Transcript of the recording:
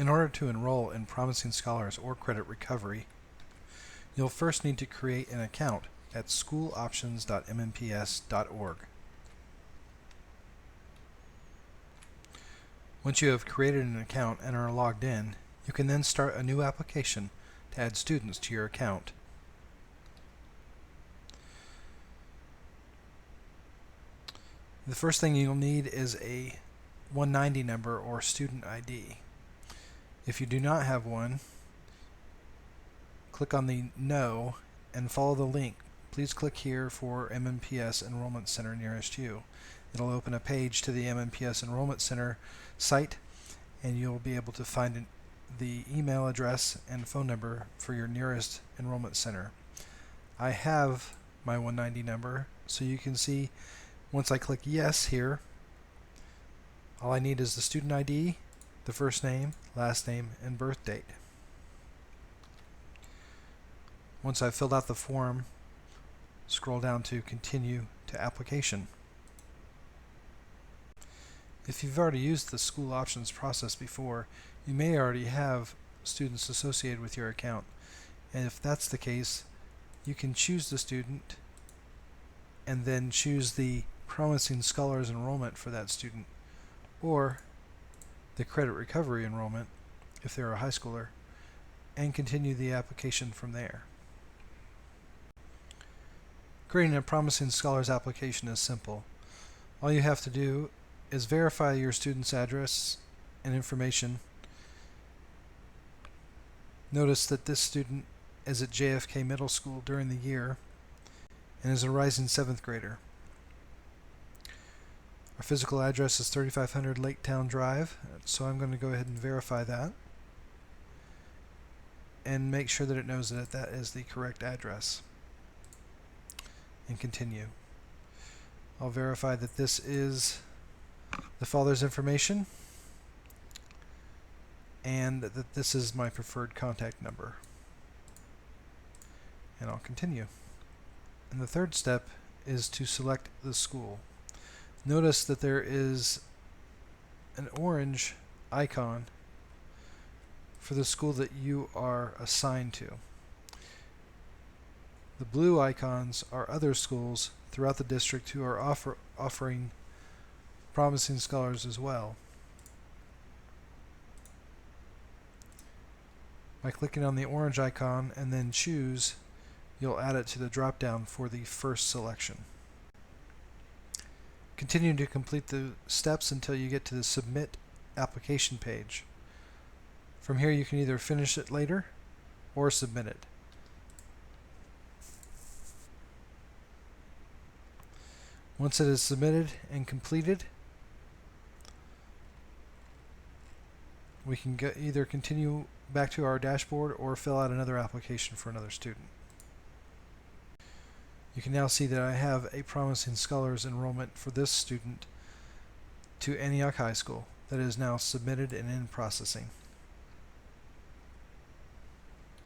In order to enroll in Promising Scholars or Credit Recovery, you'll first need to create an account at schooloptions.mnps.org. Once you have created an account and are logged in, you can then start a new application to add students to your account. The first thing you'll need is a 190 number or student ID. If you do not have one, click on the No and follow the link. Please click here for MNPS Enrollment Center nearest you. It'll open a page to the MNPS Enrollment Center site, and you'll be able to find the email address and phone number for your nearest enrollment center. I have my 190 number, so you can see once I click Yes here, all I need is the student ID, the first name, last name, and birth date. Once I've filled out the form, scroll down to Continue to Application. If you've already used the school options process before, you may already have students associated with your account. And if that's the case, you can choose the student and then choose the Promising Scholars enrollment for that student, or the credit recovery enrollment if they're a high schooler, and continue the application from there. Creating a Promising Scholars application is simple. All you have to do is verify your student's address and information. Notice that this student is at JFK Middle School during the year and is a rising 7th grader. Our physical address is 3500 Lake Town Drive, so I'm going to go ahead and verify that and make sure that it knows that that is the correct address, and continue. I'll verify that this is the father's information and that this is my preferred contact number, and I'll continue. And the third step is to select the school. Notice that there is an orange icon for the school that you are assigned to. The blue icons are other schools throughout the district who are offering Promising Scholars as well. By clicking on the orange icon and then choose, you'll add it to the drop-down for the first selection. Continue to complete the steps until you get to the Submit Application page. From here you can either finish it later or submit it. Once it is submitted and completed, we can either continue back to our dashboard or fill out another application for another student. You can now see that I have a Promising Scholars enrollment for this student to Antioch High School that is now submitted and in processing.